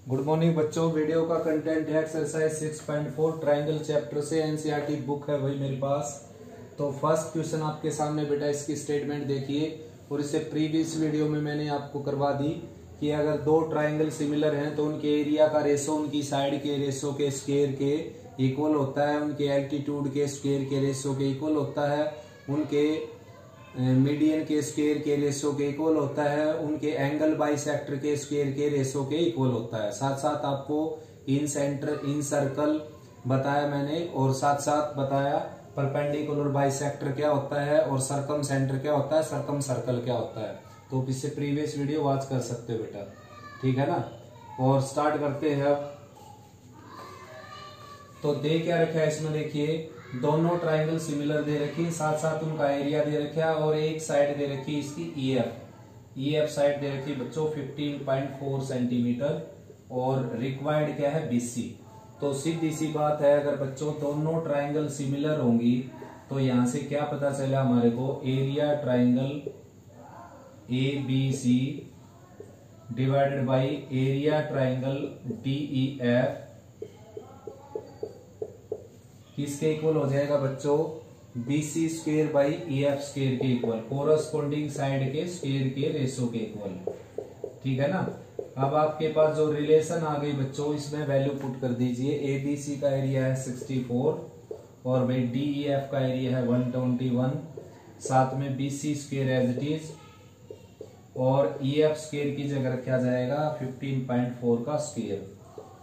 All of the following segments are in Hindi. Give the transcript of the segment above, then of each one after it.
गुड मॉर्निंग बच्चों। वीडियो का कंटेंट है एक्सरसाइज 6.4 ट्रायंगल चैप्टर से। एनसीईआरटी बुक है वही मेरे पास। तो फर्स्ट क्वेश्चन आपके सामने बेटा इसकी स्टेटमेंट देखिए। और इससे प्रीवियस वीडियो में मैंने आपको करवा दी कि अगर दो ट्रायंगल सिमिलर हैं तो उनके एरिया का रेशो उनकी साइड के रेशो के स्क्वायर के इक्वल होता है, उनके एल्टीट्यूड के स्क्वायर के रेशो के इक्वल होता है, उनके मीडियन के स्क्वायर के रेशो के इक्वल होता है, उनके एंगल बाइसेक्टर के स्क्वायर के रेशो के इक्वल होता है। साथ साथ आपको इन सेंटर इन सर्कल बताया मैंने और साथ साथ बताया परपेंडिकुलर बाइसेक्टर क्या होता है और सर्कम सेंटर क्या होता है, सर्कम सर्कल क्या होता है। तो इससे प्रीवियस वीडियो वॉच कर सकते हो बेटा, ठीक है ना। और स्टार्ट करते हैं अब। तो दे क्या रखा है इसमें देखिए, दोनों ट्रायंगल सिमिलर दे रखी, साथ साथ उनका एरिया दे रखा और एक साइड दे रखी इसकी EF साइड दे रखी बच्चों 15.4 सेंटीमीटर और रिक्वायर्ड क्या है BC। तो सीधी सी बात है, अगर बच्चों दोनों ट्रायंगल सिमिलर होंगी तो यहां से क्या पता चला हमारे को, area triangle ABC divided by area triangle DEF किसके इक्वल हो जाएगा बच्चों, BC square by EF square के इक्वल, कोरस्पोंडिंग साइड के स्क्वायर के रेशो के इक्वल, ठीक है ना। अब आपके पास जो रिलेशन आ गई बच्चों, इसमें वैल्यू पुट कर दीजिए। ABC का एरिया है 64 और भाई DEF का एरिया है 121, साथ में BC square as it is और EF स्क्वायर की जगह रखा जाएगा 15.4 का square.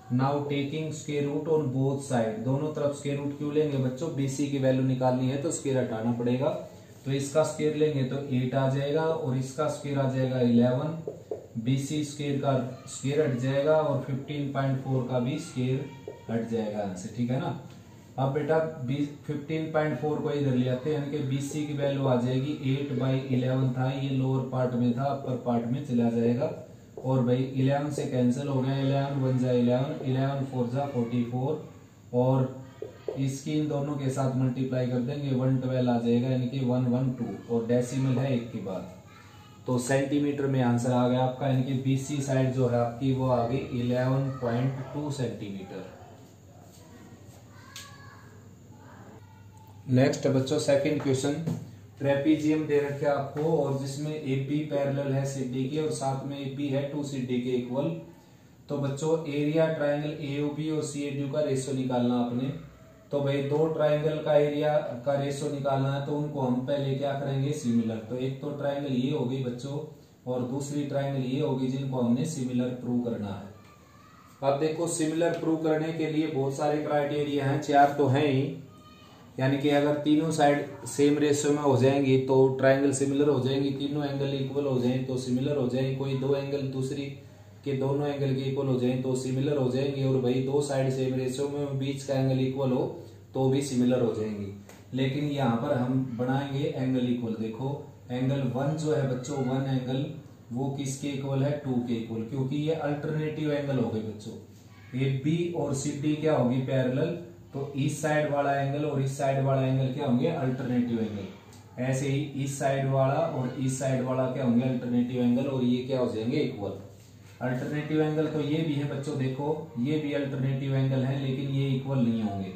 Now taking square root on both side, दोनों तरफ स्क्वायर रूट क्यों लेंगे बच्चों, BC की वैल्यू निकालनी है तो स्क्वायर हटाना पड़ेगा। तो इसका स्क्वायर लेंगे तो 8 आ जाएगा और इसका स्क्वायर आ जाएगा 11, BC स्क्वायर का स्क्वायर हट जाएगा और 15.4 का भी स्क्वायर हट जाएगा यहाँ से, ठीक है ना। अब बेटा 15.4 को इधर ले आते हैं, यानी कि BC की वैल्यू आ जाएगी 8/11 था, ये लोअर पार्ट में था, अपर पार्ट में चला जाएगा और भाई 11 से कैंसिल हो गया, 11 1 जा 11, 11 4 जा 44 और इसकी इन दोनों के साथ मल्टीप्लाई कर देंगे 112 आ जाएगा, यानी कि 112 और डेसिमल है एक के बाद। तो सेंटीमीटर में आंसर आ गया आपका, यानी कि BC साइड जो है आपकी वो आ गई 11.2 सेंटीमीटर। नेक्स्ट बच्चों सेकंड क्वेश्चन, ट्रेपीजियम दे रखे आपको और जिसमें AB पैरेलल है CD के और साथ में AB है 2CD के इक्वल। तो बच्चों एरिया ट्रायंगल AOB और CAD का रेशो निकालना आपने। तो भाई दो ट्रायंगल का एरिया का रेशो निकालना है तो उनको हम पहले क्या करेंगे, सिमिलर। तो एक तो ट्रायंगल ये होगी बच्चों और दूसरी ट्रायंगल ये होगी, जिनको हमने सिमिलर प्रूव करना है। अब देखो सिमिलर प्रूव करने के लिए बहुत सारे क्राइटेरिया हैं, 4 तो हैं ही, यानी कि अगर तीनों साइड सेम रेशियो में हो जाएंगी तो ट्रायंगल सिमिलर हो जाएंगी, तीनों एंगल इक्वल हो जाएं तो सिमिलर हो जाएंगे, कोई दो एंगल दूसरी के दोनों एंगल के इक्वल हो जाएं तो सिमिलर हो जाएंगे, और भाई दो साइड सेम रेशियो में बीच का एंगल इक्वल हो तो भी सिमिलर हो जाएंगी। लेकिन यहाँ पर हम बनाएंगे एंगल इक्वल। देखो एंगल 1 जो है बच्चों, 1 एंगल वो किसके इक्वल है, 2 के इक्वल, क्योंकि ये अल्टरनेटिव एंगल हो गए बच्चों। AB और CD क्या होगी, पैरेलल, तो इस साइड वाला एंगल और इस साइड वाला एंगल क्या होंगे, अल्टरनेटिव एंगल। ऐसे ही इस साइड वाला और इस साइड वाला क्या होंगे, अल्टरनेटिव एंगल, और ये क्या हो जाएंगे, इक्वल। अल्टरनेटिव एंगल तो ये भी है बच्चों, देखो ये भी अल्टरनेटिव एंगल है लेकिन ये इक्वल नहीं होंगे,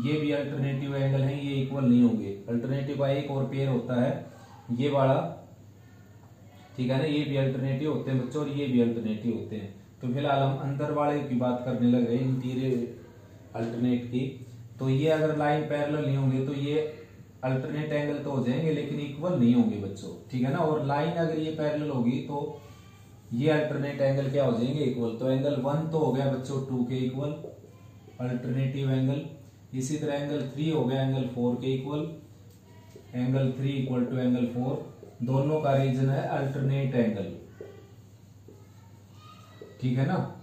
ये भी अल्टरनेटिव एंगल है, ये इक्वल नहीं होंगे। अल्टरनेटिव का एक और पेयर होता है ये वाला, ठीक है ना, ये भी अल्टरनेटिव होते हैं बच्चों और ये भी अल्टरनेटिव होते हैं। तो फिलहाल हम अंदर वाले की बात करने लग रहे हैं, इंटीरियर अल्टरनेट की। तो ये अगर लाइन पैरेलल नहीं होंगे तो ये अल्टरनेट एंगल तो हो जाएंगे लेकिन इक्वल नहीं होंगे बच्चों, ठीक है ना। और लाइन अगर ये पैरेलल होगी तो ये अल्टरनेट एंगल क्या हो जाएंगे, इक्वल। तो एंगल 1 तो हो गया बच्चों 2 के इक्वल, अल्टरनेटिव एंगल। इसी तरह एंगल 3 हो गया एंगल 4 के इक्वल, एंगल 3 इक्वल टू एंगल 4, दोनों का रीजन है अल्टरनेट एंगल, ठीक है ना।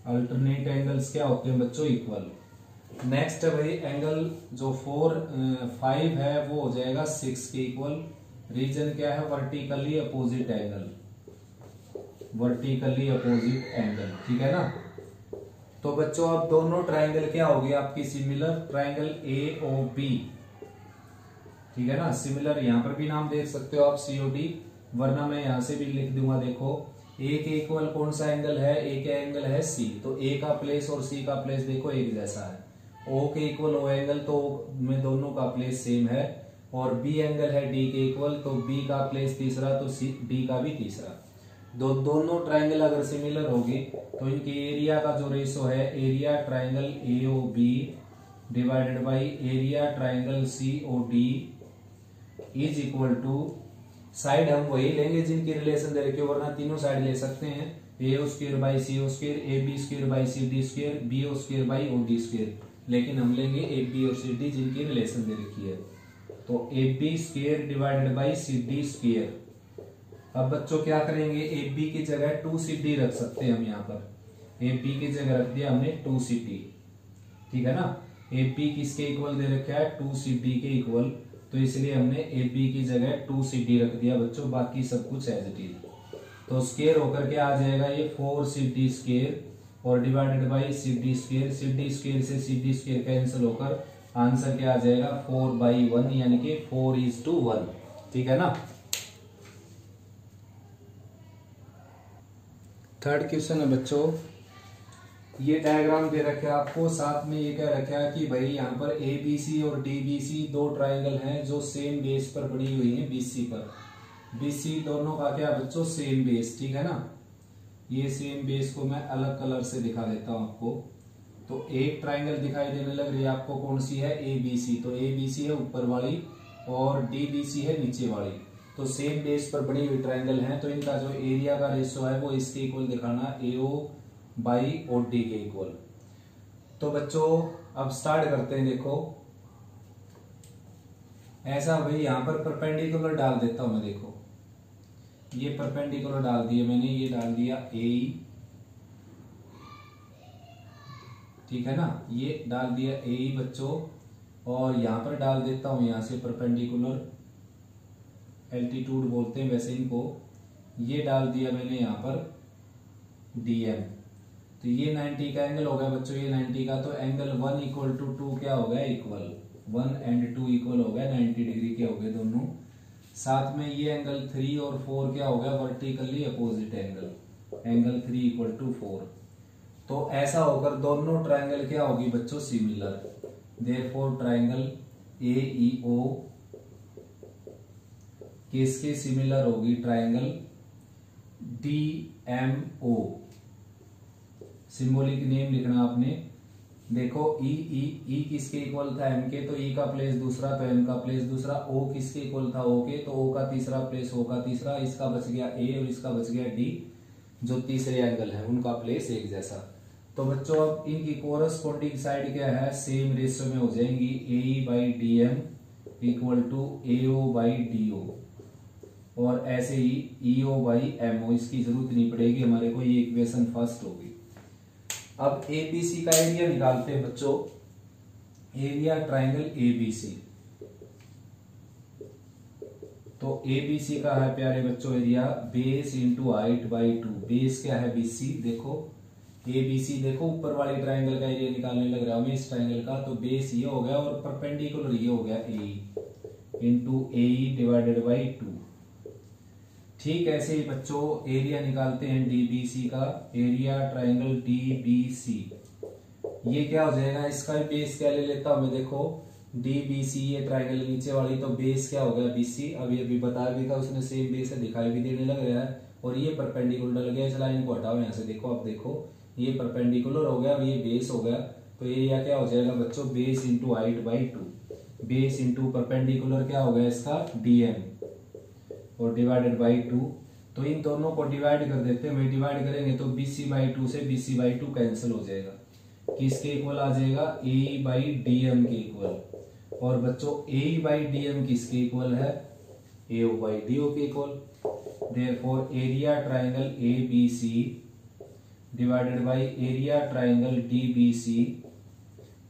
अल्टरनेट एंगल्स क्या होते हैं बच्चों, इक्वल। नेक्स्ट है भाई एंगल जो 5 है वो हो जाएगा 6 के इक्वल, रीजन क्या है, vertically opposite angle, vertically opposite angle, ठीक है ना। तो बच्चों अब दोनों ट्रायंगल क्या होगी आपकी, सिमिलर, ट्रायंगल AOB, ठीक है ना। सिमिलर यहां पर भी नाम देख सकते हो आप COD, वरना मैं यहां से भी लिख दूंगा, देखो ए के इक्वल कौन सा एंगल है, ए का एंगल है सी, तो ए का प्लेस और सी का प्लेस देखो एक जैसा है। ओ के इक्वल ओ एंगल, तो में दोनों का प्लेस सेम है। और बी एंगल है डी के इक्वल, तो बी का प्लेस तीसरा, तो सी डी का भी तीसरा। दोनों ट्राइंगल अगर सिमिलर होगी तो इनके एरिया का जो रेशो है, area triangle AOB divided by area triangle COD is equal to, side हम वही लेंगे जिनकी रिलेशन दे रखी, वरना तीनों साइड ले सकते हैं, AO square by CO square, AB square by CD square, BO square by OD square, लेकिन हम लेंगे AB और CD जिनकी रिलेशन दे रखी है। तो AB square divided by CD square. अब बच्चों क्या करेंगे, AB की जगह 2CD रख सकते हैं हम यहाँ पर, AB की जगह रख दिया हमने 2CD, ठीक है ना। AB किसके इक्वल दे रखा है, 2CD के इक्वल, तो इसलिए हमने AB की जगह 2CD रख दिया बच्चों, बाकी सब कुछ एज इट इज। तो स्क्वायर होकर के आ जाएगा ये 4CD स्क्वायर और divided by CD square, CD square से CD स्क्वायर कैंसिल होकर आंसर क्या आ जाएगा 4/1, यानी कि 4:1, ठीक है ना। थर्ड क्वेश्चन है बच्चों, ये डायग्राम दे रखे आपको, साथ में ये कह रखा है कि भाई यहाँ पर ABC और DBC दो ट्राइंगल हैं जो सेम बेस पर बनी हुई हैं, BC पर। BC दोनों का क्या बच्चों, सेम बेस, ठीक है ना। ये सेम बेस को मैं अलग कलर से दिखा देता हूँ आपको। तो एक ट्राइंगल दिखाई देने लग रही है आपको, कौन सी है, ABC। तो ABC है ऊपर वाली और DBC है नीचे वाली, तो सेम बेस पर बनी हुई ट्राइंगल हैं, तो इनका जो एरिया का रेशियो है वो इसके इक्वल दिखाना, AO बाई OD के इक्वल। तो बच्चों अब स्टार्ट करते हैं। देखो ऐसा भाई यहाँ पर परपेंडिकुलर डाल देता हूं मैं, देखो ये परपेंडिकुलर डाल दिया मैंने, ये डाल दिया AE, ठीक है ना, ये डाल दिया AE बच्चों, और यहां पर डाल देता हूं यहां से परपेंडिकुलर, एल्टीट्यूड बोलते हैं वैसे इनको, ये डाल दिया मैंने यहाँ पर DM। तो ये 90 का एंगल हो गया बच्चों, ये 90 का, तो एंगल 1 इक्वल टू 2 क्या हो गया, इक्वल 1 एंड 2 इक्वल हो गया 90 डिग्री के हो गए दोनों। साथ में ये एंगल 3 और 4 क्या हो गया, vertically opposite angle, angle 3 equal to 4। तो ऐसा होकर दोनों ट्राइंगल क्या होगी बच्चों, सिमिलर। देयरफॉर ट्राइंगल AEO किसके सिमिलर होगी, ट्राइंगल DMO। सिंबॉलिक नेम लिखना आपने। देखो E किसके इक्वल था, M के, तो E का प्लेस दूसरा, तो M का प्लेस दूसरा। O किसके इक्वल था, O के, तो O का तीसरा प्लेस, O का तीसरा, इसका बच गया A और इसका बच गया D, जो तीसरे एंगल है उनका प्लेस एक जैसा। तो बच्चों अब इनकी कोरस्पोंडिंग साइड क्या है, सेम रेशियो में हो जाएंगी, AE by DM equal to AO by DO, और ऐसे ही EO बाई MO, इसकी जरूरत नहीं पड़ेगी हमारे को, ये इक्वेशन फर्स्ट होगी। अब ABC का एरिया निकालते हैं बच्चों, एरिया ट्राइंगल ABC। तो ABC का है प्यारे बच्चों area base into height by 2। Base क्या है BC, देखो ABC, देखो ऊपर वाली ट्राइंगल का एरिया निकालने लग रहा हूं इस ट्राइंगल का, तो बेस ये हो गया और परपेंडिकुलर ये हो गया AE into AE divided by 2। ठीक ऐसे ही बच्चों एरिया निकालते हैं DBC का, एरिया ट्राइंगल DBC, ये क्या हो जाएगा, इसका बेस क्या ले लेता हूं मैं, देखो DBC ये ट्राइंगल नीचे वाली, तो बेस क्या हो गया BC। अब ये भी बता भी था उसने, सेम बेस है, दिखाई भी देने लग रहा है, और ये परपेंडिकुलर डल गया, इस लाइन को हटाओ यहाँ से, देखो अब देखो ये परपेंडिकुलर हो गया, अब ये बेस हो गया, तो एरिया क्या हो जाएगा बच्चों, base into height by 2, base into perpendicular क्या हो गया इसका DM और डिवाइडेड बाई 2। तो इन दोनों को डिवाइड कर देते हैं, डिवाइड करेंगे तो BC बाई 2 से BC बाई 2 कैंसिल हो जाएगा, किसके इक्वल आ जाएगा, AE बाई DM के इक्वल। और बच्चों AE बाई DM किसके इक्वल है, AO बाई DO के equal. Therefore area triangle ABC divided by area triangle DBC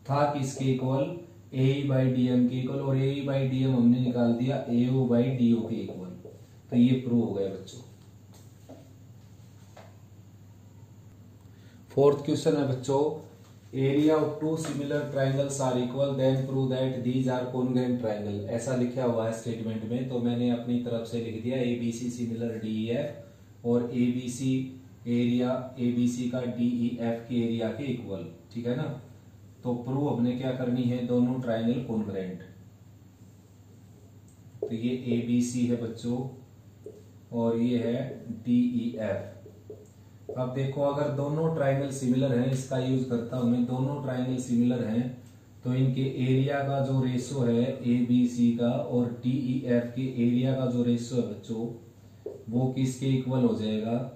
था किसके इक्वल, AE बाई DM के इक्वल, और AE बाई DM हमने निकाल दिया AO बाई DO के इक्वल। तो ये प्रूव हो गया बच्चों। फोर्थ क्वेश्चन है बच्चों, area of two similar triangles are equal then prove that these are congruent triangle. ऐसा लिखा हुआ है स्टेटमेंट में, तो मैंने अपनी तरफ से लिख दिया ABC सिमिलर DEF और ABC एरिया ABC का DEF के एरिया के इक्वल, ठीक है ना। तो प्रूव हमने क्या करनी है, दोनों ट्राइंगल कॉन्ग्रुएंट। तो ये ABC है बच्चों और ये है DEF। अब देखो अगर दोनों ट्राइंगल सिमिलर हैं, इसका यूज करता हूं मैं, दोनों ट्राइंगल सिमिलर हैं तो इनके एरिया का जो रेशो है ABC का और DEF के एरिया का जो रेशो है बच्चों वो किसके इक्वल हो जाएगा,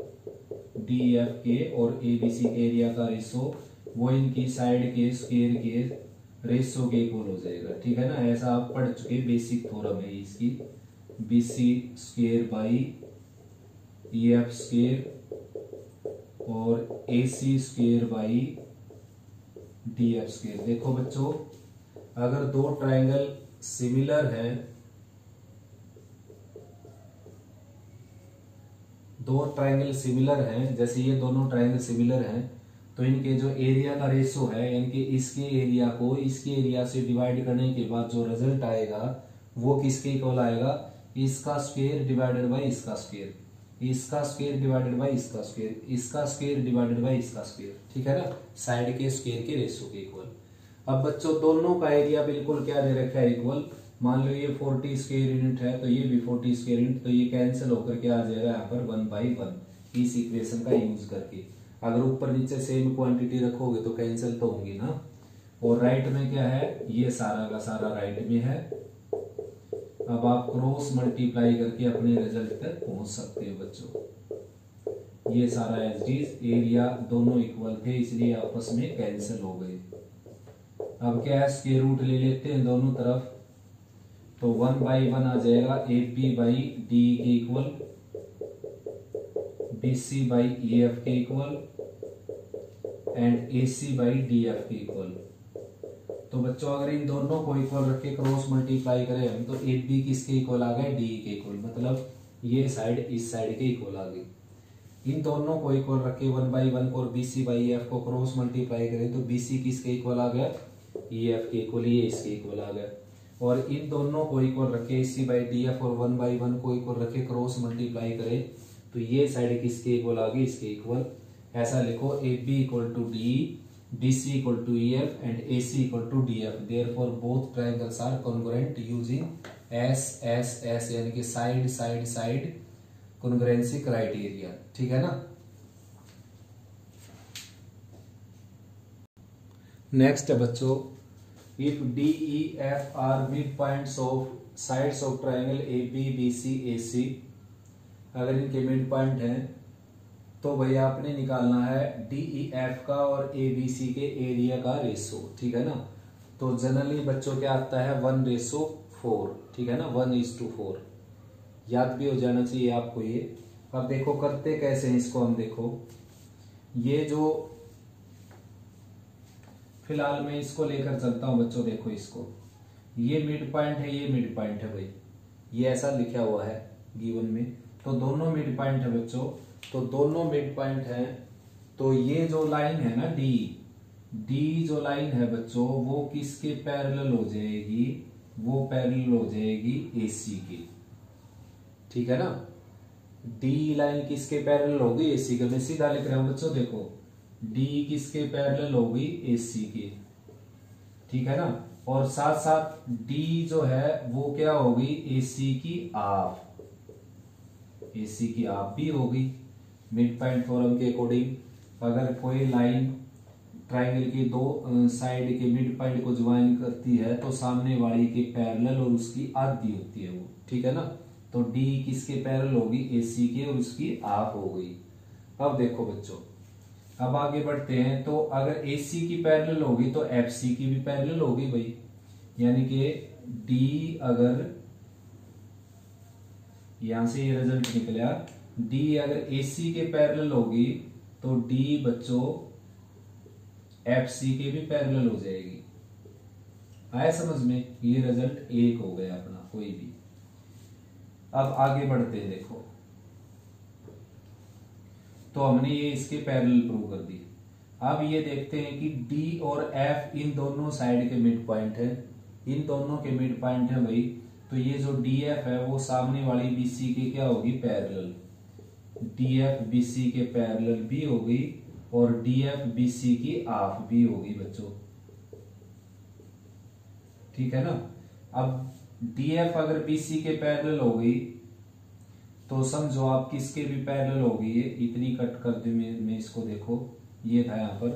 DEF के और ABC के एरिया का रेशो वो इनकी साइड के स्क्वायर के रेशो के इक्वल हो जाएगा, ठीक है ना। ऐसा आप पढ़ चुके, बेसिक थ्योरम है इसकी, BC square by EF square और AC square by DF square. देखो बच्चों अगर दो ट्राइंगल सिमिलर हैं, दो ट्राइंगल सिमिलर हैं, जैसे ये दोनों ट्राइंगल सिमिलर हैं तो इनके जो एरिया का रेशो है यानी कि इसके एरिया को इसके एरिया से डिवाइड करने के बाद जो रिजल्ट आएगा वो किसके इक्वल आएगा, इसका स्क्वायर डिवाइडेड बाय इसका स्क्वायर, इसका स्क्वायर डिवाइडेड बाय इसका स्क्वायर, इसका स्क्वायर डिवाइडेड बाय इसका स्क्वायर, ठीक है ना, साइड के स्क्वायर के रेशो के इक्वल। अब बच्चों दोनों का एरिया बिल्कुल क्या दे रखा है, इक्वल। मान लो ये 40 स्क्वायर यूनिट है तो ये भी 40 स्क्वायर यूनिट, तो ये कैंसिल होकर क्या आ जाएगा यहाँ पर 1/1 इस इक्वेशन का यूज करके। अगर ऊपर नीचे सेम क्वांटिटी रखोगे तो कैंसिल तो होंगी ना। और राइट में क्या है, ये सारा का सारा राइट में है। अब आप क्रॉस मल्टीप्लाई करके अपने रिजल्ट तक पहुंच सकते हो बच्चों। ये सारा एज इट इज, एरिया दोनों इक्वल थे इसलिए आपस में कैंसिल हो गए। अब क्या है, स्क्वायर रूट ले लेते हैं दोनों तरफ, तो 1/1 आ जाएगा AB बाई DE के इक्वल, BC बाई EF के equal and AC by DF के इक्वल। तो बच्चों अगर इन दोनों को इक्वल रख के क्रॉस मल्टीप्लाई करें हम तो AB किसके इक्वल आ गए, DE के इक्वल, मतलब ये साइड इस साइड के इक्वल आ गई। इन दोनों को इक्वल रख के 1/1 को और BC बाई EF को क्रॉस मल्टीप्लाई करें तो BC किसके इक्वल आ गया, EF के इक्वल, ये इसके इक्वल आ गया। और इन दोनों को इक्वल रखे AC बाई DF और 1/1 को इक्वल रखे क्रॉस मल्टीप्लाई करें तो ये साइड किसके इक्वल आ गई, इसके इक्वल। ऐसा लिखो AB equal to DE, BC equal to EF and AC equal to DF। Therefore both triangles are congruent using S यानी कि side side side congruency criteria, ठीक है ना। नेक्स्ट है बच्चों, if DEF are midpoints of sides of triangle AB BC AC, अगर इनके मिड पॉइंट हैं तो भैया आपने निकालना है DEF का और ABC के एरिया का रेशो, ठीक है ना। तो जनरली बच्चों क्या आता है 1:4, ठीक है ना, 1:4, याद भी हो जाना चाहिए आपको ये। अब देखो करते कैसे हैं इसको हम, देखो ये जो फिलहाल मैं इसको लेकर चलता हूं बच्चों, देखो इसको, ये मिड पॉइंट है, ये मिड पॉइंट है भाई, ये ऐसा लिखा हुआ है गिवन में, तो दोनों मिड पॉइंट है बच्चों। तो दोनों मिड पॉइंट है तो ये जो लाइन है ना डी जो लाइन है बच्चों वो किसके पैरेलल हो जाएगी, वो पैरेलल हो जाएगी AC की, ठीक है ना। डी लाइन किसके पैरेलल होगी, AC के। मैं सीधा लिख रहा हूं बच्चों, देखो D किसके पैरेलल होगी, AC की, ठीक है ना। और साथ साथ D जो है वो क्या होगी, AC की हाफ, AC की हाफ भी होगी। मिड पॉइंट थ्योरम के अकॉर्डिंग अगर कोई लाइन ट्राइंगल के दो साइड के मिड पॉइंट को ज्वाइन करती है तो सामने वाली के पैरेलल और उसकी आधी होती है वो, ठीक है ना। तो D किसके पैरेलल होगी, AC के, और उसकी हाफ हो गई। अब देखो बच्चों, अब आगे बढ़ते हैं, तो अगर AC की पैरेलल होगी तो FC की भी पैरेलल होगी भाई, यानी कि D अगर यहां से ये रिजल्ट निकला, D अगर AC के पैरेलल होगी तो D बच्चों FC के भी पैरेलल हो जाएगी। आया समझ में, ये रिजल्ट एक हो गया अपना कोई भी। अब आगे बढ़ते हैं, देखो तो हमने ये इसके पैरेलल प्रूव कर दी। अब ये देखते हैं कि D और F इन दोनों साइड के मिड पॉइंट है, इन दोनों के मिड पॉइंट है भाई। तो ये जो DF है वो सामने वाली BC के क्या होगी, parallel. D F B C के पैरेलल भी होगी और डी एफ बी सी की हाफ भी होगी बच्चों, ठीक है ना। अब डी एफ अगर बी सी के पैरेलल होगी तो समझो आप किसके भी पैरेलल होगी, ये इतनी कट कर दी मैं इसको, देखो ये था यहाँ पर,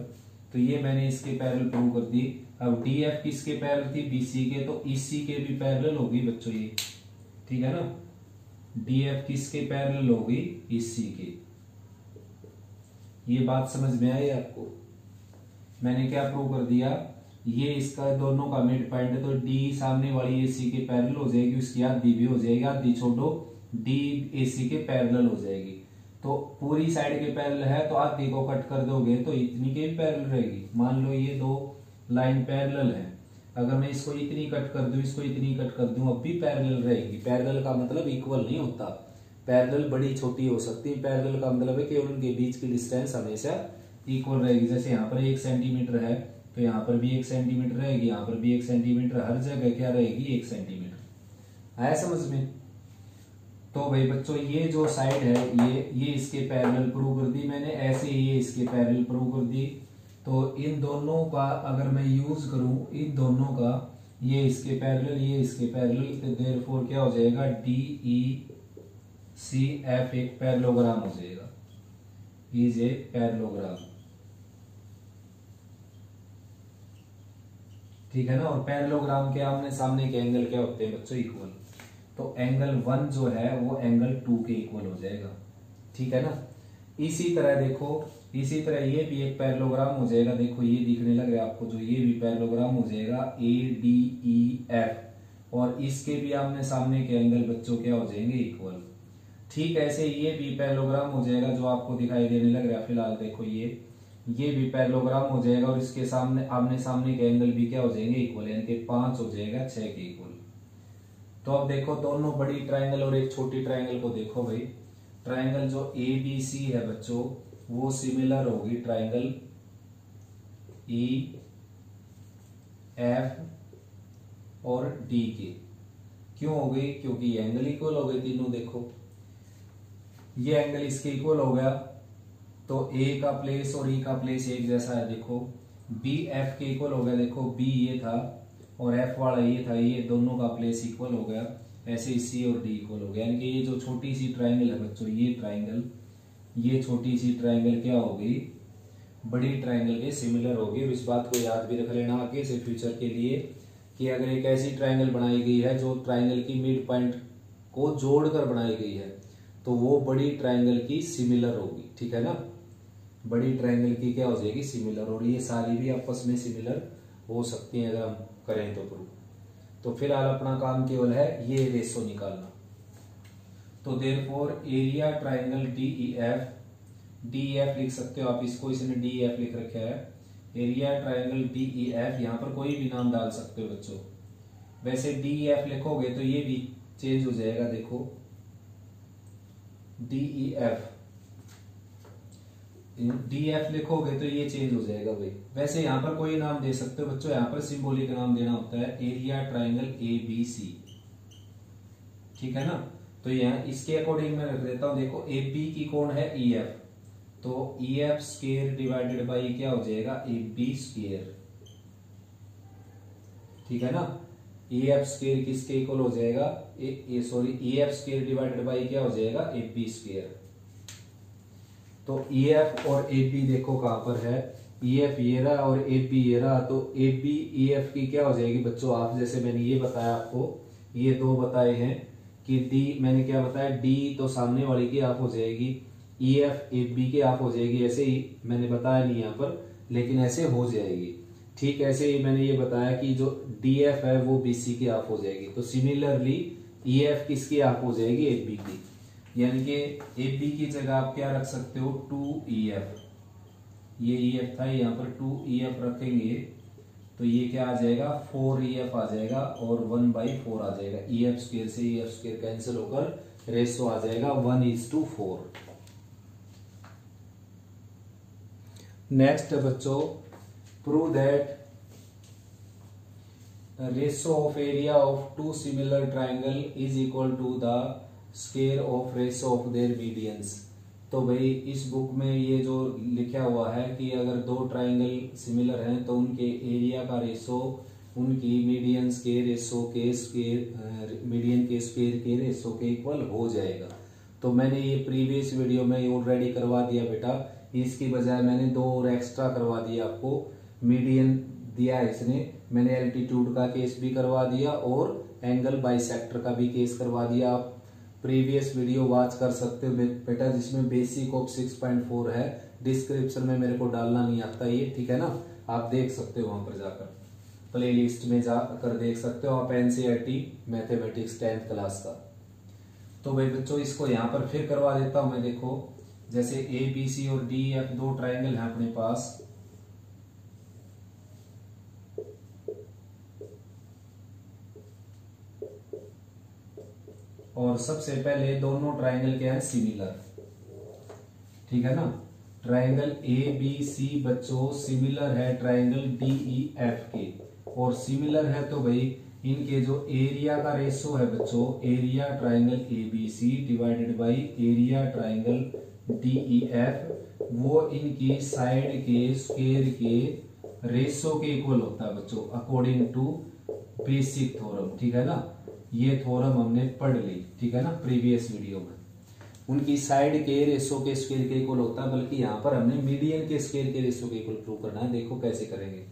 तो ये मैंने इसके पैरेलल प्रूव कर दी। अब डी एफ किसके पैरेलल थी, बी सी के, तो इसी के भी पैरेलल होगी बच्चों ये, ठीक है ना। डी एफ किसके पैरेलल होगी, इसी के। ये बात समझ में आई आपको। मैंने क्या प्रूव कर दिया, ये इसका दोनों का मिड पॉइंट है, तो डी सामने वाली एसी के पैरेलल हो जाएगी, उसकी आधी भी हो जाएगी, आधी छोड़ो डी एसी के पैरेलल हो जाएगी। तो पूरी साइड के पैरेलल है तो आधी को कट कर दोगे तो इतनी के भी पैरेलल रहेगी। मान लो ये दो लाइन पैरेलल है, अगर मैं इसको इतनी कट कर दूं, इसको इतनी कट कर दूं, अब भी पैरेलल रहेगी। पैरेलल का मतलब इक्वल नहीं होता, पैरेलल बड़ी छोटी हो सकती है। पैरेलल का मतलब है कि उनके बीच की डिस्टेंस हमेशा इक्वल रहेगी। जैसे यहाँ पर 1 सेंटीमीटर है तो यहाँ पर भी 1 सेंटीमीटर रहेगी, यहाँ पर भी 1 सेंटीमीटर, हर जगह क्या रहेगी, 1 सेंटीमीटर। आया समझ में। तो भाई बच्चों ये जो साइड है ये इसके पैरेलल प्रूव कर दी मैंने, ऐसे ही ये इसके पैरेलल प्रूव कर दी। तो इन दोनों का अगर मैं यूज करूं, इन दोनों का, ये इसके पैरेलल ये इसके पैरेलल, तो देयरफॉर क्या हो जाएगा, डी ई सी एफ एक पैरेललोग्राम हो जाएगा, इज ए पैरेललोग्राम, ठीक है ना। और पैरेललोग्राम के आमने सामने के एंगल क्या होते हैं बच्चों, इक्वल। तो एंगल 1 जो है वो एंगल 2 के इक्वल हो जाएगा, ठीक है ना। इसी तरह देखो, इसी तरह ये भी एक पैरेललोग्राम हो जाएगा। देखो ये दिखने लग रहा है आपको, जो ये भी पैरेललोग्राम हो जाएगा ए डी ई एफ, और इसके भी आमने सामने के एंगल बच्चों क्या हो जाएंगे, इक्वल। ठीक ऐसे ये भी पैरेललोग्राम हो जाएगा जो आपको दिखाई देने लग रहा है फिलहाल। देखो ये भी पैरेललोग्राम हो जाएगा और इसके सामने आमने सामने के एंगल भी क्या हो जाएंगे, इक्वल, यानी कि 5 हो जाएगा 6 के इक्वल। तो अब देखो दोनों बड़ी ट्रायंगल और एक छोटी ट्रायंगल को देखो भाई। ट्रायंगल जो ए बी सी है बच्चों वो सिमिलर होगी ट्रायंगल ई एफ और डी के। क्यों हो गई, क्योंकि ये एंगल इक्वल हो गए तीनों। देखो ये एंगल इसके इक्वल हो गया, तो ए का प्लेस और ई का प्लेस एक जैसा है। देखो बी एफ के इक्वल हो गया, देखो बी ये था और एफ वाला ये था, ये दोनों का प्लेस इक्वल हो गया। ऐसे सी और डी इक्वल हो गया, यानी कि ये जो छोटी सी ट्रायंगल है बच्चों, ये ट्रायंगल, ये छोटी सी ट्रायंगल क्या होगी, बड़ी ट्रायंगल के सिमिलर होगी। और इस बात को याद भी रख लेना आगे से फ्यूचर के लिए, कि अगर एक ऐसी ट्रायंगल बनाई गई है जो ट्रायंगल की मिड पॉइंट को जोड़कर बनाई गई है तो वो बड़ी ट्रायंगल की सिमिलर होगी, ठीक है ना। बड़ी ट्रायंगल की क्या हो जाएगी, सिमिलर। और ये सारी भी आपस में सिमिलर हो सकती है अगर हम करें तो प्रूव। तो फिलहाल अपना काम केवल है ये रेशो निकालना। तो therefore area triangle D F लिख सकते हो आप इसको, इसने डी एफ लिख रखा है। Area triangle D E F, यहां पर कोई भी नाम डाल सकते हो बच्चों। वैसे डी एफ लिखोगे तो ये भी चेंज हो जाएगा। देखो D E F, D F लिखोगे तो ये चेंज हो जाएगा भाई। वैसे यहाँ पर कोई नाम दे सकते हो बच्चों, यहाँ पर सिंबॉलिक नाम देना होता है, area triangle A B C, ठीक है ना। तो यहाँ इसके अकॉर्डिंग मैं रख देता हूं। देखो ए बी की कौन है, ई एफ, तो E F square divided by क्या हो जाएगा, ए बी स्क्वायर, ठीक है ना। ए एफ स्क्वायर किसके इक्वल हो जाएगा, sorry E F square divided by क्या हो जाएगा, ए बी स्क्वायर। तो ई एफ और ए बी देखो कहां पर है, ई एफ ये रहा और ए बी ये रहा। तो ए बी ई एफ की क्या हो जाएगी बच्चों, आप जैसे मैंने ये बताया आपको, ये दो बताए हैं कि डी, मैंने क्या बताया, डी तो सामने वाली की आप हो जाएगी, ई एफ ए बी की आप हो जाएगी। ऐसे ही मैंने बताया नहीं यहाँ पर, लेकिन ऐसे हो जाएगी। ठीक ऐसे ही मैंने ये बताया कि जो डी एफ है वो बी सी की आप हो जाएगी। तो सिमिलरली ई एफ किसकी आप हो जाएगी, ए बी की। यानी कि ए बी की जगह आप क्या रख सकते हो, 2EF। ये EF था, यहाँ पर 2EF रखेंगे तो ये क्या आ जाएगा, 4EF आ जाएगा और 1/4 आ जाएगा। EF स्क्वायर से EF स्क्वायर कैंसिल होकर रेशो आ जाएगा 1:4। नेक्स्ट बच्चों, prove that ratio of area of two similar triangle is equal to the square of ratio of their medians. तो भाई इस बुक में ये जो लिखा हुआ है कि अगर दो ट्राइंगल सिमिलर हैं तो उनके एरिया का रेशो उनकी मीडियन के रेशो के मीडियन के स्क्वायर के रेशो के इक्वल हो जाएगा। तो मैंने ये प्रीवियस वीडियो में ऑलरेडी करवा दिया बेटा, इसकी बजाय मैंने दो और एक्स्ट्रा करवा दिया आपको। मीडियन दिया है इसने, मैंने एल्टीट्यूड का केस भी करवा दिया और एंगल बाइसेक्टर का भी केस करवा दिया। आप प्रीवियस वीडियो वॉच कर सकते हो बेटा, जिसमें बेसिक ऑफ 6.4 है। डिस्क्रिप्शन में मेरे को डालना नहीं आता ये, ठीक है ना, आप देख सकते हो वहां पर जाकर, प्ले लिस्ट में जाकर देख सकते हो आप, एनसीईआरटी मैथमेटिक्स 10th क्लास का। तो भाई बच्चों इसको यहाँ पर फिर करवा देता हूं मैं। देखो जैसे ए बी सी और डी एफ दो ट्राइंगल है अपने पास, और सबसे पहले दोनों ट्राइंगल क्या है, सिमिलर, ठीक है ना। ट्राइंगल ए बी सी बच्चों सिमिलर है ट्राइंगल डी ई एफ के, और सिमिलर है तो भाई इनके जो एरिया का रेशो है बच्चों, area triangle A B C divided by area triangle D E F, वो इनकी साइड के स्क्वायर के रेशो के इक्वल होता है बच्चों, अकॉर्डिंग टू बेसिक थ्योरम, ठीक है ना। ये थ्योरम हमने पढ़ ली, ठीक है ना, प्रीवियस वीडियो में। उनकी साइड के रेशो के स्क्वायर के इक्वल होता है, बल्कि यहाँ पर हमने मीडियन के स्क्वायर के रेशो के इक्वल प्रूव करना है। देखो कैसे करेंगे।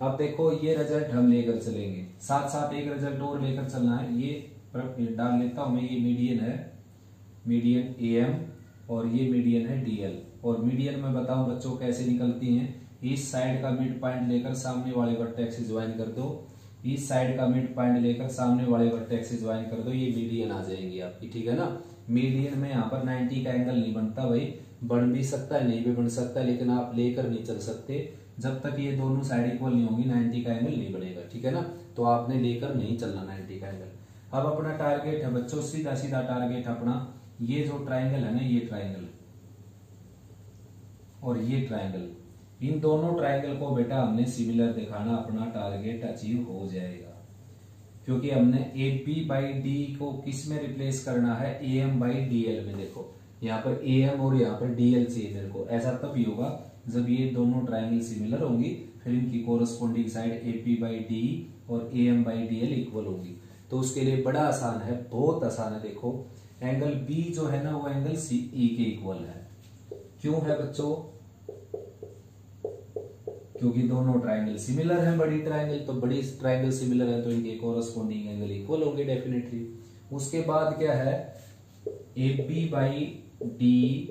अब देखो ये रिजल्ट हम लेकर चलेंगे, साथ साथ एक रिजल्ट और लेकर चलना है। ये डाल लेता हूं मैं, ये मीडियन है, मीडियन एम, और ये मीडियन है डीएल। और मीडियन में बताऊं बच्चों कैसे निकलती हैं, इस साइड का मिड पॉइंट लेकर सामने वाले वर्टेक्स से ज्वाइन कर दो, इस साइड का मिड पॉइंट लेकर सामने वाले वर्टेक्स से ज्वाइन कर दो, ये मीडियन आ जाएंगी आपकी, ठीक है ना। मीडियन में यहाँ पर 90 का एंगल नहीं बनता भाई, बन भी सकता है नहीं भी बन सकता है, लेकिन आप लेकर नहीं चल सकते। जब तक ये दोनों साइड इक्वल नहीं होगी 90 का एंगल नहीं बनेगा, ठीक है ना। तो आपने लेकर नहीं चलना 90 का एंगल। अब अपना टारगेट है बच्चों, सीधा सीधा टारगेट अपना, ये जो ट्राइंगल है ना, ये ट्राइंगल और ये ट्राइंगल, इन दोनों ट्राइंगल को बेटा हमने सिमिलर दिखाना, अपना टारगेट अचीव हो जाएगा। क्योंकि हमने ए बी बाई डी को किस में रिप्लेस करना है, A M by D L में। देखो यहाँ पर ए एम और यहाँ पर डी एल चाहिए मेरे को। ऐसा तभी होगा जब ये दोनों ट्राइंगल सिमिलर होंगी, फिर इनकी corresponding side A P by D और A M by D L equal होगी। तो उसके लिए बड़ा आसान है, बहुत आसान है। देखो एंगल बी जो है ना, वो एंगल सी ई के इक्वल है। क्यों है बच्चों, क्योंकि दोनों ट्राइंगल सिमिलर हैं, बड़ी ट्राइंगल तो बड़ी ट्राइंगल सिमिलर है, तो इनके कोरस्पोंडिंग एंगल इक्वल होंगे डेफिनेटली। उसके बाद क्या है, ए बी बाई डी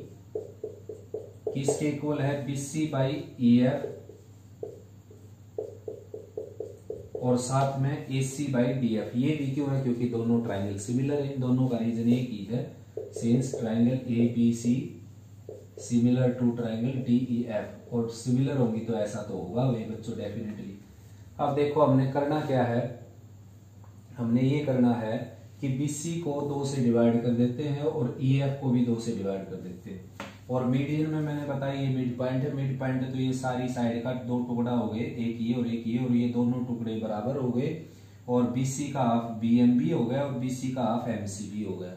किसके इक्वल है, B C by E F, और साथ में A C by D F. ये भी क्यों है, क्योंकि दोनों ट्राइंगल सिमिलर है। इन दोनों का रीजन एक ही है, since triangle A B C similar to triangle D E F, और सिमिलर होंगी तो ऐसा तो होगा वही बच्चों डेफिनेटली। अब देखो हमने करना क्या है, हमने ये करना है कि बीसी को 2 से डिवाइड कर देते हैं और ई एफ को भी 2 से डिवाइड कर देते हैं। और मीडियन में मैंने बताया ये मिड पॉइंट है, मिड पॉइंट है तो ये सारी साइड का 2 टुकड़ा हो गए, एक ये और एक ये, और ये दोनों टुकड़े बराबर हो गए, और बीसी का हाफ बी एम बी हो गया और बीसी का हाफ एम सी बी हो गया।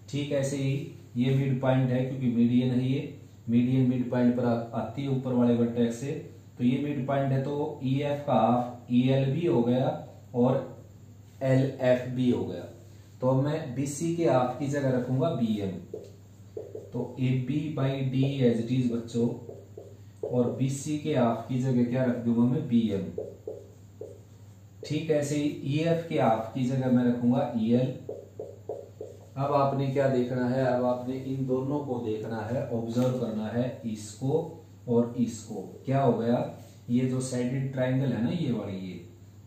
ठीक ऐसे ही ये मिड पॉइंट है, क्योंकि मीडियन है, ये मीडियन मिड पॉइंट पर आती है ऊपर वाले वर्टेक्स से, तो ये मिड पॉइंट है, तो ई एफ का हाफ ई एल बी हो गया और एल एफ बी हो गया। तो अब मैं बीसी के हाफ की जगह रखूंगा बी एम, तो A B by D as it is बच्चों, और बीसी के हाफ की जगह क्या रख दूंगा मैं, बी एम। ठीक ऐसे ही ई एफ के हाफ की जगह मैं रखूंगा ई एल। अब आपने क्या देखना है, अब आपने इन दोनों को देखना है, ऑब्जर्व करना है इसको और इसको। क्या हो गया, ये जो साइडेड ट्राइंगल है ना, ये वाली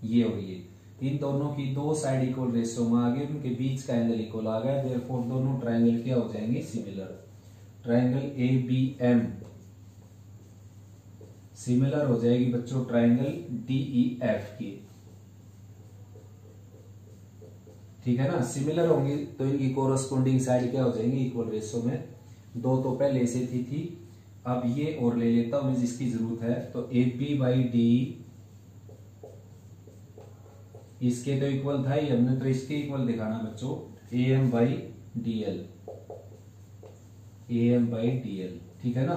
ये और ये, इन दोनों की 2 साइड इक्वल रेशियो में आ गए, उनके बीच का एंगल इक्वल आ गया, देयरफॉर दोनों ट्राइंगल क्या हो जाएंगे, similar. Triangle A B M similar हो जाएगी बच्चों ट्राइंगल डी ई एफ की। ठीक है ना, सिमिलर होंगी तो इनकी कोरस्पोंडिंग साइड क्या हो जाएंगी, इक्वल रेशियो में। 2 तो पहले से थी। अब ये और ले लेता हूं मैं जिसकी जरूरत है, तो ए पी बाई डी इसके तो इक्वल था ही, हमने तो इसके इक्वल दिखाना बच्चों, A M by D L. AM/DL, ठीक है ना।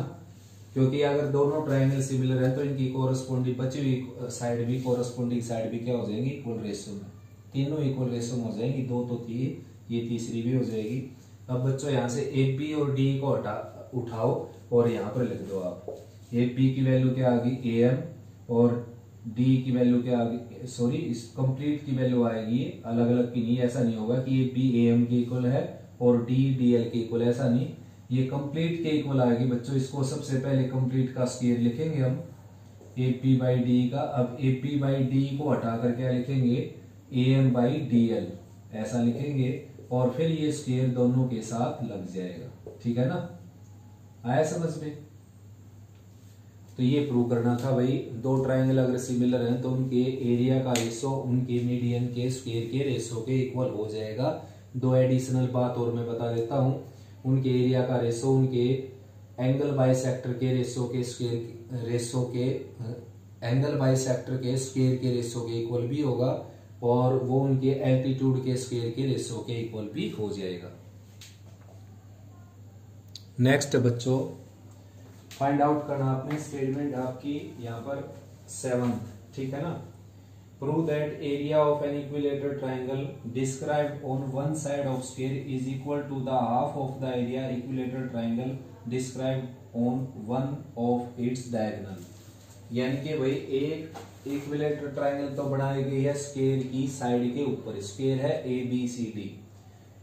क्योंकि अगर दोनों ट्रायंगल सिमिलर है तो इनकी कोरस्पोंडिंग बची हुई साइड भी कोरस्पोंडिंग साइड भी क्या हो जाएंगी, इक्वल रेशियो में। तीनों इक्वल रेशियो में हो जाएंगी, 2 तो 3, ये तीसरी भी हो जाएगी। अब बच्चों यहाँ से AB और D को उठाओ और यहाँ पर लिख दो आप। AB की वैल्यू क्या आ गई AM, और D की वैल्यू क्या आ गई, सॉरी इस कंप्लीट की वैल्यू आएगी अलग अलग की नहीं, ऐसा नहीं होगा कि AB AM के इक्वल है और D DL के इक्वल, ऐसा नहीं, ये कंप्लीट के इक्वल आएगी बच्चों। इसको सबसे पहले कंप्लीट का स्क्वायर लिखेंगे हम AP/D का। अब AP/D को हटा कर क्या लिखेंगे, AM/DL, ऐसा लिखेंगे और फिर ये स्क्वायर दोनों के साथ लग जाएगा, ठीक है ना। आया समझ में। तो ये प्रूव करना था भाई, दो ट्रायंगल अगर सिमिलर हैं तो उनके एरिया का रेशो उनके मीडियन के स्क्वायर के रेशो के इक्वल हो जाएगा। दो एडिशनल बात और मैं बता देता हूं, उनके एरिया का रेशो उनके एंगल बाइसेक्टर के रेशो के स्क्वायर रेशो के एंगल बाइसेक्टर के स्क्वायर के रेशो के इक्वल भी होगा, और वो उनके एल्टीट्यूड के स्क्वायर के रेशो के इक्वल भी हो जाएगा। नेक्स्ट बच्चों फाइंड आउट करना आपने स्टेटमेंट आपकी यहाँ पर 7, ठीक है ना। Prove that area of an equilateral triangle described on one side of square is equal to the half of the area equilateral triangle described on one of its diagonal. यानी कि भाई एक इक्विलेटरल ट्रायंगल तो बनाई गई है स्क्वायर की साइड के ऊपर, स्क्वायर है ABCD।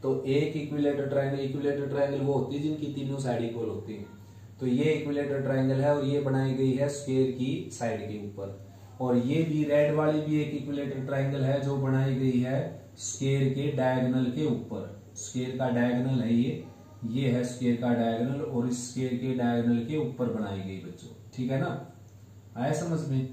तो एक इक्विलेटरल ट्रायंगल वो होती है जिनकी तीनों साइड इक्वल होती है। तो ये इक्विलेटरल ट्रायंगल है और ये बनाई गई है स्क्वायर की साइड के ऊपर, और ये भी रेड वाली भी एक इक्विलेटरल ट्रायंगल है जो बनाई गई है स्क्वायर के डायगोनल के ऊपर। स्क्वायर का डायगोनल है ये है स्क्वायर का डायगोनल, और इस स्क्वायर के डायगोनल के ऊपर बनाई गई बच्चों, ठीक है ना। आया समझ में।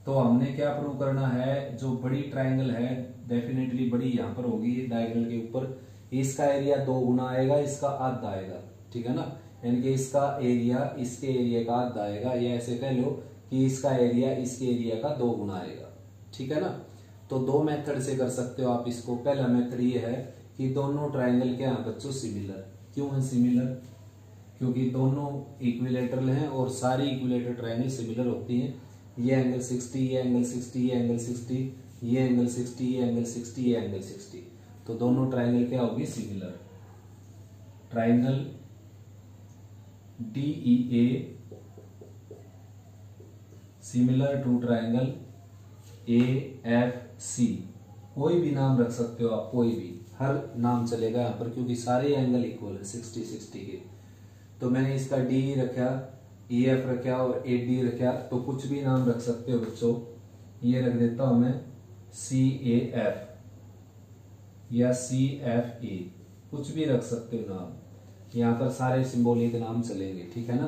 तो हमने क्या प्रूव करना है, जो बड़ी ट्रायंगल है डेफिनेटली बड़ी यहाँ पर होगी डायगोनल के ऊपर, इसका एरिया 2 गुना आएगा, इसका आधा आएगा, ठीक है ना। यानी कि इसका एरिया इसके एरिया का आधा आएगा, या ऐसे कह लो कि इसका एरिया इसके एरिया का 2 गुना आएगा, ठीक है ना। तो दो मेथड से कर सकते हो आप इसको। पहला मेथड ये है कि दोनों ट्रायंगल क्या है बच्चों, सिमिलर। क्यों है सिमिलर, क्योंकि दोनों इक्विलेटरल हैं और सारी इक्विलेटरल ट्रायंगल सिमिलर होती हैं। ये एंगल 60, ये एंगल 60, ये एंगल 60, ये एंगल 60, ये एंगल 60, ये एंगल 60। तो दोनों ट्रायंगल क्या होगी, similar. Triangle DEA similar to triangle AFC। कोई भी नाम रख सकते हो आप, कोई भी, हर नाम चलेगा यहाँ पर, क्योंकि सारे एंगल इक्वल है 60-60 के। तो मैंने इसका DE रखा, EF रखा और AD रखा, तो कुछ भी नाम रख सकते हो बच्चों। ये रख देता हूं मैं CAF या CFA, कुछ भी रख सकते हो नाम, यहाँ पर सारे सिंबॉलिक नाम चलेंगे, ठीक है ना।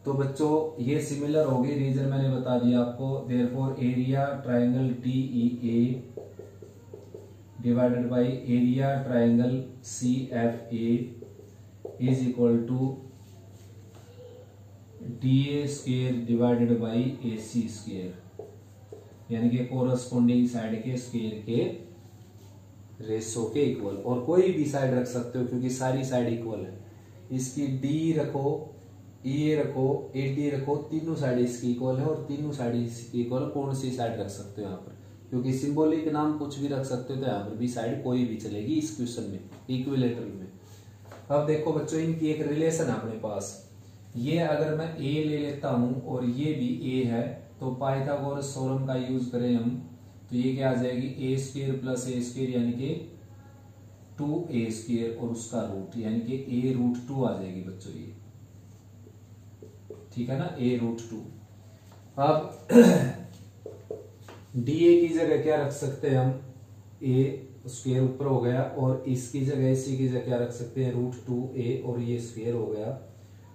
तो बच्चों ये सिमिलर होगी, रीजन मैंने बता दिया आपको। Therefore area triangle DEA divided by area triangle CFA is equal to DA square divided by AC square, यानी कि कोरस्पोंडिंग साइड के स्क्वायर के रेशो के इक्वल। और कोई भी साइड रख सकते हो क्योंकि सारी साइड इक्वल है। इसकी D रखो, EA रखो, AD रखो, तीनों साइड इसकी इक्वल है, और तीनों साइड इसकी इक्वल। कौन सी साइड रख सकते हो यहाँ पर, क्योंकि सिंबॉलिक नाम कुछ भी रख सकते हो, तो यहाँ पर भी साइड कोई भी चलेगी इस क्वेश्चन में, इक्विलेटरल में। अब देखो बच्चों इनकी एक रिलेशन है अपने पास। ये अगर मैं A ले लेता हूं और ये भी A है, तो पाइथागोरस थ्योरम का यूज करें हम, तो ये क्या आ जाएगी, A square plus A square यानी कि 2A स्क्वायर, और उसका रूट यानी कि A√2 आ जाएगी बच्चों ये, ठीक है ना, A√2। अब DA की जगह क्या रख सकते हैं हम, A स्क्वायर ऊपर हो गया, और इसकी जगह इसी की जगह क्या रख सकते हैं, √2A, और ये स्क्वायर हो गया,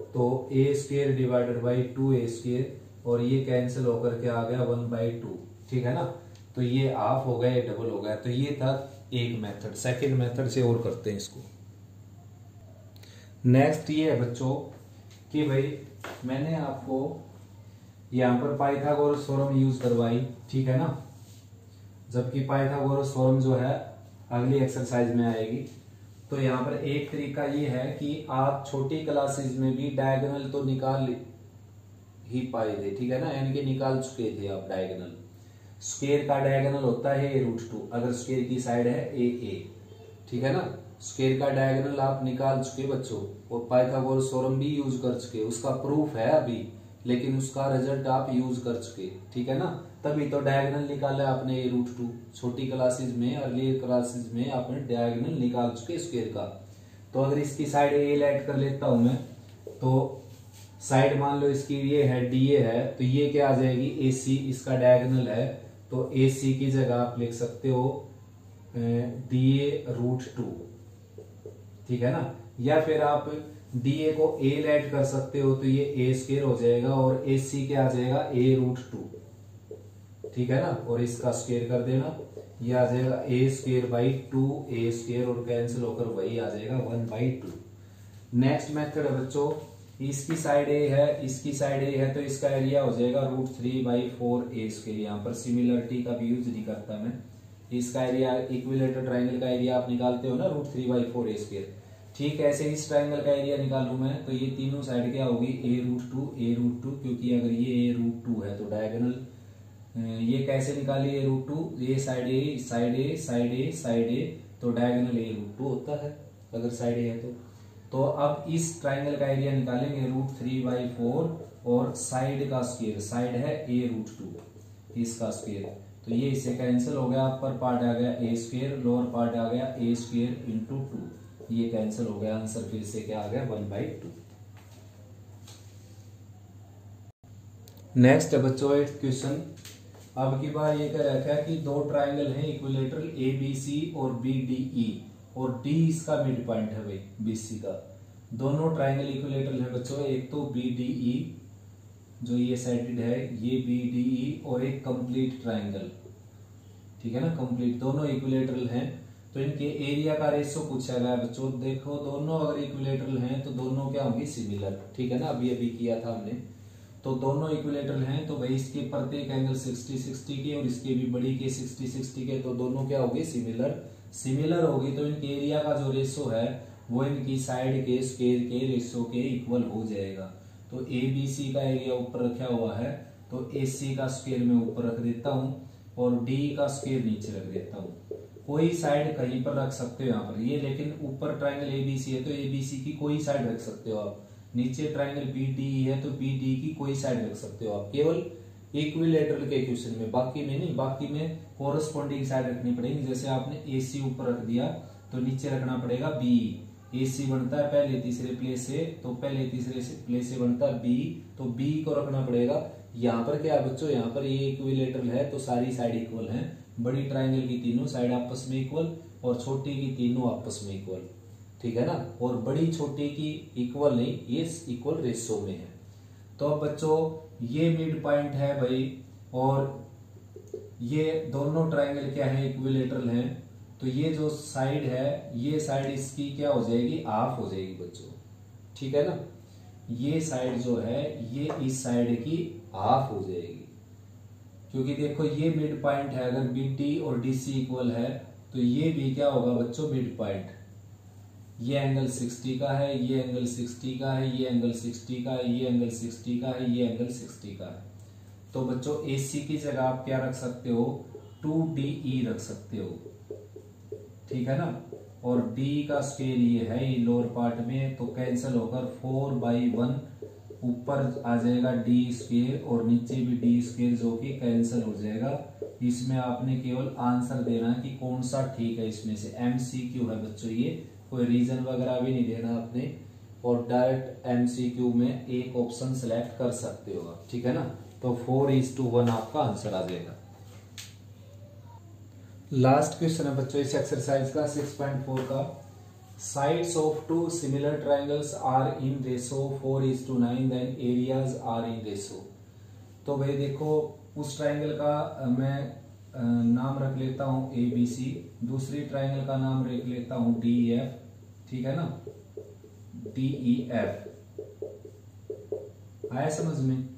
तो A square divided by 2A square, और ये कैंसिल होकर के आ गया 1/2, ठीक है ना। तो ये हाफ हो गया, ये डबल हो गया। तो ये था एक मेथड। सेकंड मेथड से और करते हैं इसको। नेक्स्ट ये है बच्चों कि भाई मैंने आपको यहाँ पर पाइथागोरस थ्योरम यूज करवाई, ठीक है ना, जबकि पाइथागोरस थ्योरम जो है अगली एक्सरसाइज में आएगी। तो यहाँ पर एक तरीका ये है कि आप छोटी क्लासेस में भी डायगोनल तो निकाल ही पाए थे, ठीक है ना, यानी कि निकाल चुके थे आप डायगोनल। स्क्वायर का डायगोनल होता है a√2 अगर स्क्वायर की साइड है a, ठीक है ना। स्क्वायर का डायगोनल आप निकाल चुके बच्चों, और पाइथागोरस थ्योरम भी यूज कर चुके, उसका प्रूफ है अभी, लेकिन उसका रिजल्ट आप यूज कर चुके, ठीक है ना। तभी तो डायगोनल निकाला आपने a√2। छोटी क्लासेस में, अर्लियर क्लासेस में आपने डायगोनल निकाल चुके स्क्वायर का। तो अगर इसकी साइड a ऐड कर लेता हूं मैं, तो साइड मान लो इसकी ये है DA है, तो ये क्या आ जाएगी AC, इसका डायगोनल है, तो AC की जगह आप लिख सकते हो DA√2, ठीक है ना। या फिर आप DA को A ऐड कर सकते हो, तो ये A² हो जाएगा और AC क्या आ जाएगा A√2, ठीक है ना। और इसका स्क्वायर कर देना, ये आ जाएगा A²/2 A² और कैंसिल होकर वही आ जाएगा 1/2। नेक्स्ट मेथड है बच्चों, इसकी साइड A है, इसकी साइड A है, तो इसका एरिया हो जाएगा √3/4 A²। यहाँ पर सिमिलरिटी का भी यूज नहीं करता मैं। इसका एरिया, इक्विलेटरल ट्राइंगल का एरिया आप निकालते हो ना √3/4 A²। ठीक है, ऐसे इस ट्राइंगल का एरिया निकालूं मैं, तो ये तीनों साइड क्या होगी A√2, क्योंकि अगर ये A√2 है तो डायगोनल ये कैसे निकालिए A√2, ये side A side A side A side A, तो डायगोनल A√2 होता है अगर साइड A है तो अब इस ट्राइंगल का एरिया निकालेंगे √3/4 और साइड का स्क्वायर, साइड है A√2, इसका स्क्वायर, तो ये इससे कैंसिल हो गया, अपर पार्ट आ गया A², लोअर पार्ट आ गया A² × 2, ये कैंसिल हो गया, आंसर फिर से क्या आ गया 1/2। नेक्स्ट है बच्चों 8th क्वेश्चन। अब की बार ये कह रखा है कि दो ट्राइंगल हैं इक्विलेटरल ABC और BDE, और D इसका मिड पॉइंट है भाई BC का। दोनों ट्राइंगल इक्विलेटरल है बच्चों, एक तो BDE जो ये साइडेड है, ये BDE, और एक कंप्लीट ट्राइंगल, ठीक है ना, कंप्लीट, दोनों इक्विलेटरल हैं। तो इनके एरिया का रेशो पूछा गया बच्चों। देखो दोनों अगर इक्विलेटरल हैं तो दोनों क्या होंगे सिमिलर, ठीक है ना, अभी अभी किया था हमने। तो दोनों इक्विलेटरल हैं तो भाई इसके प्रत्येक एंगल 60-60 के और इसके भी बड़ी के 60-60 के, तो दोनों क्या होगी सिमिलर होगी। तो इनके एरिया का जो रेशो है वो इनकी साइड के स्क्वायर के रेशो के इक्वल हो जाएगा। तो ABC का एरिया ऊपर रखा हुआ है, तो AC का स्क्वायर मैं ऊपर रख देता हूँ और D का स्क्वायर नीचे रख देता हूँ। कोई साइड कहीं पर रख सकते हो यहाँ पर ये, लेकिन ऊपर ट्राइंगल ABC है तो ABC की कोई साइड रख सकते हो आप। नीचे ट्राइंगल BDE है तो BDE की कोई साइड रख सकते हो आप, केवल इक्विलेटरल के क्वेश्चन में, बाकी में नहीं। बाकी में कोरस्पॉन्डिंग साइड रखनी पड़ेगी। जैसे आपने AC ऊपर रख दिया तो नीचे रखना पड़ेगा BE। AC बनता है पहले तीसरे प्लेस से, तो पहले तीसरे प्लेस से बनता है B, तो B को रखना पड़ेगा। यहाँ पर क्या बच्चों, यहाँ पर ये इक्विलेटरल है तो सारी साइड इक्वल हैं। बड़ी ट्राइंगल की तीनों साइड आपस में इक्वल और छोटी की तीनों आपस में इक्वल, ठीक है ना। और बड़ी छोटी की इक्वल नहीं, ये इक्वल रेशो में है। तो अब बच्चों ये मिड पॉइंट है भाई, और ये दोनों ट्राइंगल क्या है इक्विलेटरल हैं। तो ये जो साइड है, ये साइड इसकी क्या हो जाएगी हाफ हो जाएगी बच्चों, ठीक है ना। ये साइड जो है ये इस साइड की हाफ हो जाएगी, क्योंकि देखो ये मिड पॉइंट है। अगर BD और DC इक्वल है तो ये भी क्या होगा बच्चों मिड पॉइंट। ये एंगल 60 का है, ये एंगल 60 का है, ये एंगल 60 का है, ये एंगल 60 का है, ये एंगल 60 का है। तो बच्चों AC की जगह आप क्या रख सकते हो 2DE रख सकते हो, ठीक है ना। और D का स्क्वायर ये है ये लोअर पार्ट में, तो कैंसिल होकर 4/1 ऊपर आ जाएगा D² और नीचे भी D² जो कि कैंसिल हो जाएगा। इसमें आपने केवल आंसर देना है कि कौन सा ठीक है इसमें से। MCQ है बच्चों ये, कोई रीजन वगैरह भी नहीं देना आपने, और डायरेक्ट MCQ में एक ऑप्शन सेलेक्ट कर सकते हो आप, ठीक है ना। तो 4:1 आपका आंसर आ जाएगा। लास्ट क्वेश्चन है बच्चों इस एक्सरसाइज का 6.4 का। Sides of two similar triangles are in ratio 4:9, then areas are in ratio. तो भाई देखो उस ट्राइंगल का मैं नाम रख लेता हूं ABC, दूसरी ट्राइंगल का नाम रख लेता हूं DEF, ठीक है ना, DEF। आया समझ में।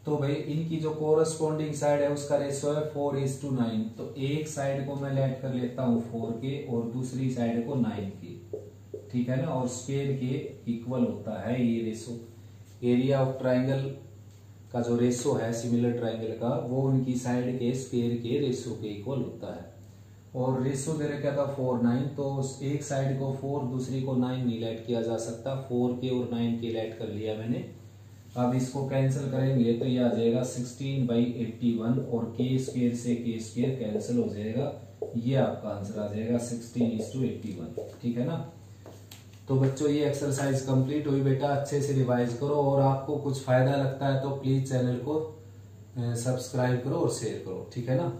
तो भाई इनकी जो कोरस्पॉन्डिंग साइड है उसका रेशो है 4:9। तो एक साइड को मैं लेट कर लेता हूं 4 के और दूसरी साइड को 9 की, ठीक है ना, और स्क्वायर के इक्वल होता है ये रेशो। एरिया ऑफ ट्राइंगल का जो रेशो है सिमिलर ट्राइंगल का, वो उनकी साइड के स्क्वायर के रेशो के इक्वल होता है। और रेशो दे रखा था 4 9, तो एक साइड को 4 दूसरी को 9 नहीं ऐड किया जा सकता, 4 के और 9 के ऐड कर लिया मैंने। अब इसको कैंसिल करेंगे तो ये आ जाएगा 16/81 और के स्क्वायर से के स्क्वायर कैंसिल हो जाएगा, ये आपका आंसर आ जाएगा 16:81। ठीक है ना। तो बच्चों ये एक्सरसाइज कंप्लीट हुई बेटा, अच्छे से रिवाइज करो और आपको कुछ फायदा लगता है तो प्लीज चैनल को सब्सक्राइब करो और शेयर करो। ठीक है ना।